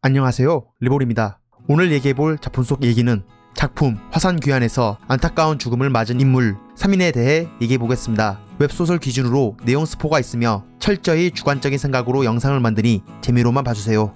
안녕하세요, 리볼입니다. 오늘 얘기해볼 작품 속 얘기는 작품 화산귀환에서 안타까운 죽음을 맞은 인물 3인에 대해 얘기해보겠습니다. 웹소설 기준으로 내용 스포가 있으며 철저히 주관적인 생각으로 영상을 만드니 재미로만 봐주세요.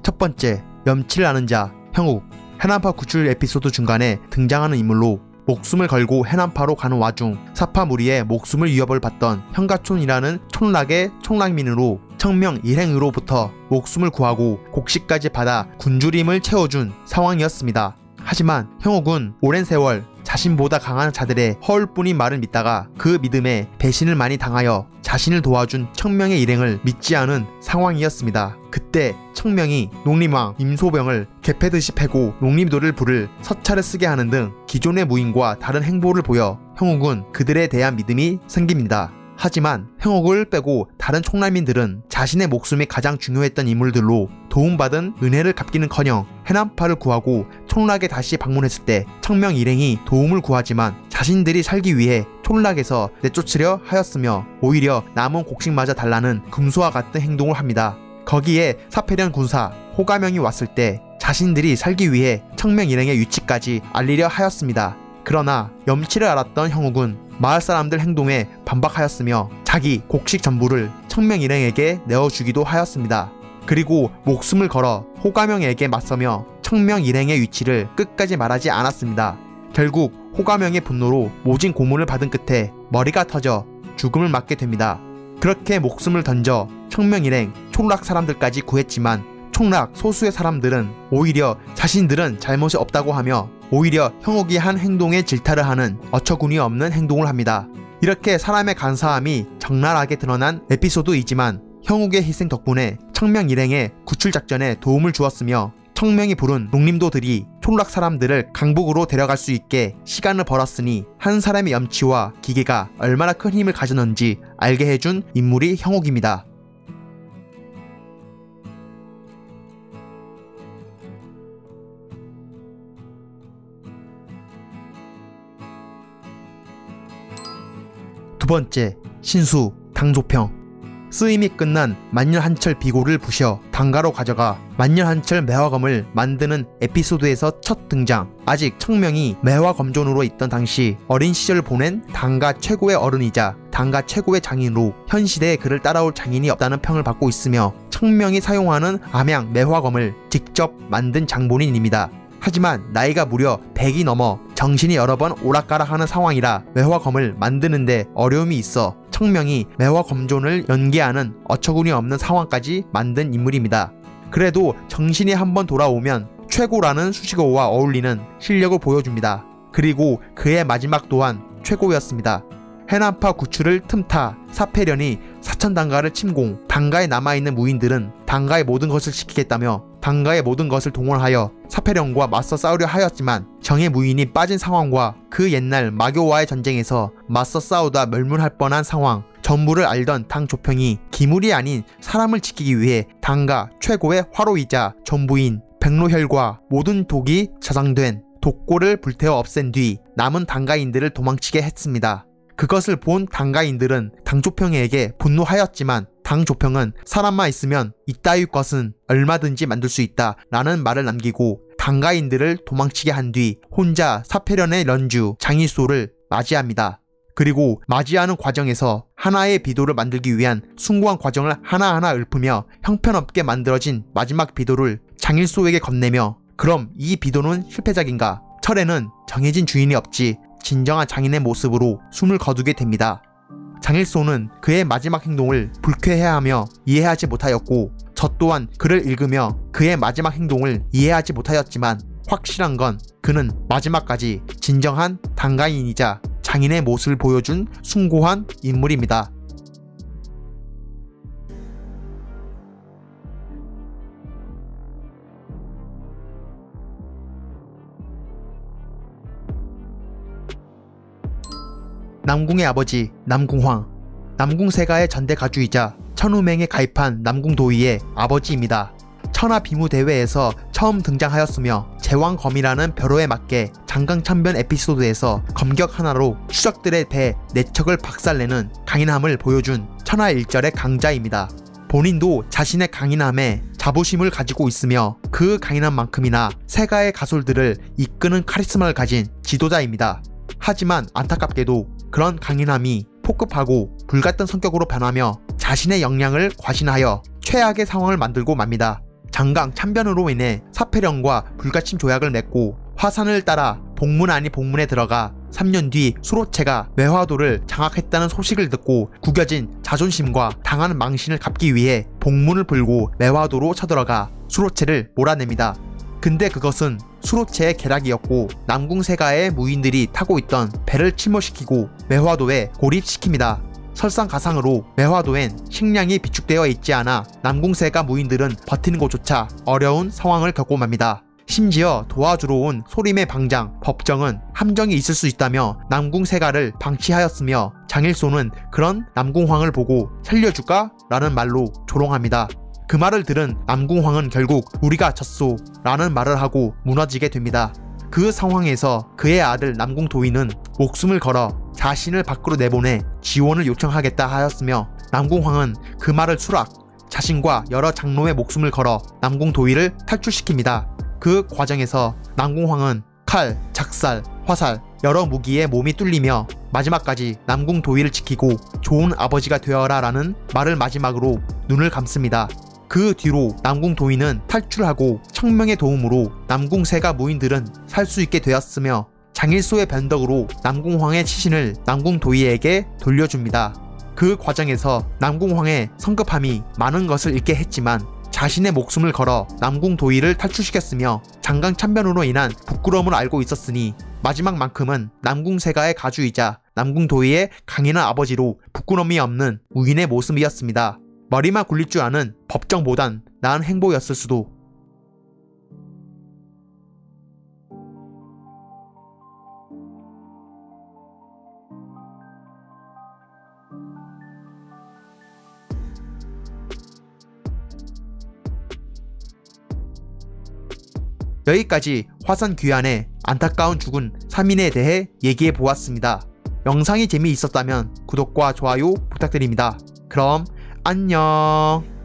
첫 번째, 염치를 아는 자, 형욱. 해난파 구출 에피소드 중간에 등장하는 인물로 목숨을 걸고 해난파로 가는 와중 사파 무리의 목숨을 위협을 받던 현가촌이라는 촌락의 촌락민으로 청명 일행으로부터 목숨을 구하고 곡식까지 받아 굶주림을 채워준 상황이었습니다. 하지만 형욱은 오랜 세월 자신보다 강한 자들의 허울뿐인 말을 믿다가 그 믿음에 배신을 많이 당하여 자신을 도와준 청명의 일행을 믿지 않은 상황이었습니다. 그때 청명이 농림왕 임소병을 개패듯이 패고 농림도를 부를 서찰을 쓰게 하는 등 기존의 무인과 다른 행보를 보여 형욱은 그들에 대한 믿음이 생깁니다. 하지만 형욱을 빼고 다른 촌랄민들은 자신의 목숨이 가장 중요했던 인물들로 도움받은 은혜를 갚기는커녕 해난파를 구하고 촌락에 다시 방문했을 때 청명 일행이 도움을 구하지만 자신들이 살기 위해 촌락에서 내쫓으려 하였으며 오히려 남은 곡식마저 달라는 금수와 같은 행동을 합니다. 거기에 사패련 군사 호가명이 왔을 때 자신들이 살기 위해 청명 일행의 위치까지 알리려 하였습니다. 그러나 염치를 알았던 형욱은 마을 사람들 행동에 반박하였으며 자기 곡식 전부를 청명 일행에게 내어주기도 하였습니다. 그리고 목숨을 걸어 호가명에게 맞서며 청명 일행의 위치를 끝까지 말하지 않았습니다. 결국 호가명의 분노로 모진 고문을 받은 끝에 머리가 터져 죽음을 맞게 됩니다. 그렇게 목숨을 던져 청명 일행 촌락 사람들까지 구했지만 촌락 소수의 사람들은 오히려 자신들은 잘못이 없다고 하며 오히려 형욱이 한 행동에 질타를 하는 어처구니 없는 행동을 합니다. 이렇게 사람의 간사함이 적나라하게 드러난 에피소드이지만 형욱의 희생 덕분에 청명 일행의 구출 작전에 도움을 주었으며 청명이 부른 농림도들이 촌락 사람들을 강북으로 데려갈 수 있게 시간을 벌었으니 한 사람의 염치와 기계가 얼마나 큰 힘을 가졌는지 알게 해준 인물이 형욱입니다. 두 번째, 신수, 당조평. 쓰임이 끝난 만년한철 비고를 부셔 당가로 가져가 만년한철 매화검을 만드는 에피소드에서 첫 등장. 아직 청명이 매화검존으로 있던 당시 어린 시절을 보낸 당가 최고의 어른이자 당가 최고의 장인으로 현 시대에 그를 따라올 장인이 없다는 평을 받고 있으며 청명이 사용하는 암양 매화검을 직접 만든 장본인입니다. 하지만 나이가 무려 100이 넘어 정신이 여러 번 오락가락하는 상황이라 매화검을 만드는데 어려움이 있어 청명이 매화검존을 연기하는 어처구니 없는 상황까지 만든 인물입니다. 그래도 정신이 한번 돌아오면 최고라는 수식어와 어울리는 실력을 보여줍니다. 그리고 그의 마지막 또한 최고였습니다. 해난파 구출을 틈타 사패련이 사천당가를 침공, 당가에 남아있는 무인들은 당가의 모든 것을 지키겠다며 당가의 모든 것을 동원하여 사패련과 맞서 싸우려 하였지만 정의 무인이 빠진 상황과 그 옛날 마교와의 전쟁에서 맞서 싸우다 멸문할 뻔한 상황, 전부를 알던 당조평이 기물이 아닌 사람을 지키기 위해 당가 최고의 화로이자 전부인 백로혈과 모든 독이 저장된 독고를 불태워 없앤 뒤 남은 당가인들을 도망치게 했습니다. 그것을 본 당가인들은 당조평에게 분노하였지만 당조평은 사람만 있으면 이따위 것은 얼마든지 만들 수 있다 라는 말을 남기고 당가인들을 도망치게 한 뒤 혼자 사패련의 런주 장일소를 맞이합니다. 그리고 맞이하는 과정에서 하나의 비도를 만들기 위한 숭고한 과정을 하나하나 읊으며 형편없게 만들어진 마지막 비도를 장일소에게 건네며 그럼 이 비도는 실패작인가? 철에는 정해진 주인이 없지 진정한 장인의 모습으로 숨을 거두게 됩니다. 장일소는 그의 마지막 행동을 불쾌해하며 이해하지 못하였고 저 또한 그를 읽으며 그의 마지막 행동을 이해하지 못하였지만 확실한 건 그는 마지막까지 진정한 당가인이자 장인의 모습을 보여준 숭고한 인물입니다. 남궁의 아버지 남궁황. 남궁세가의 전대 가주이자 천우맹에 가입한 남궁도의의 아버지입니다. 천하비무대회에서 처음 등장하였으며 제왕검이라는 벼로에 맞게 장강찬변 에피소드에서 검격 하나로 추적들의 배 4척을 박살내는 강인함을 보여준 천하일절의 강자입니다. 본인도 자신의 강인함에 자부심을 가지고 있으며 그 강인한 만큼이나 세가의 가솔들을 이끄는 카리스마를 가진 지도자입니다. 하지만 안타깝게도 그런 강인함이 폭급하고 불같은 성격으로 변하며 자신의 역량을 과신하여 최악의 상황을 만들고 맙니다. 장강 참변으로 인해 사폐령과 불가침 조약을 맺고 화산을 따라 복문 아닌 복문에 들어가 3년 뒤 수로체가 매화도를 장악했다는 소식을 듣고 구겨진 자존심과 당한 망신을 갚기 위해 복문을 불고 매화도로 쳐들어가 수로체를 몰아냅니다. 근데 그것은 수로체의 계략이었고 남궁세가의 무인들이 타고 있던 배를 침몰시키고 매화도에 고립시킵니다. 설상가상으로 매화도엔 식량이 비축되어 있지 않아 남궁세가 무인들은 버티는 것조차 어려운 상황을 겪고 맙니다. 심지어 도와주러 온 소림의 방장 법정은 함정이 있을 수 있다며 남궁세가를 방치하였으며 장일소는 그런 남궁황을 보고 살려줄까? 라는 말로 조롱합니다. 그 말을 들은 남궁황은 결국 우리가 졌소 라는 말을 하고 무너지게 됩니다. 그 상황에서 그의 아들 남궁도의는 목숨을 걸어 자신을 밖으로 내보내 지원을 요청하겠다 하였으며 남궁황은 그 말을 수락, 자신과 여러 장로의 목숨을 걸어 남궁도의를 탈출시킵니다. 그 과정에서 남궁황은 칼, 작살, 화살, 여러 무기에 몸이 뚫리며 마지막까지 남궁도의를 지키고 좋은 아버지가 되어라 라는 말을 마지막으로 눈을 감습니다. 그 뒤로 남궁도의는 탈출하고 청명의 도움으로 남궁세가 무인들은 살 수 있게 되었으며 장일소의 변덕으로 남궁황의 치신을 남궁도의에게 돌려줍니다. 그 과정에서 남궁황의 성급함이 많은 것을 잃게 했지만 자신의 목숨을 걸어 남궁도의를 탈출시켰으며 장강 참변으로 인한 부끄러움을 알고 있었으니 마지막만큼은 남궁세가의 가주이자 남궁도의의 강인한 아버지로 부끄러움이 없는 우인의 모습이었습니다. 머리만 굴릴 줄 아는 법정보단 나은 행보였을 수도. 여기까지 화산 귀환의 안타까운 죽은 3인에 대해 얘기해 보았습니다. 영상이 재미있었다면 구독과 좋아요 부탁드립니다. 그럼 안녕.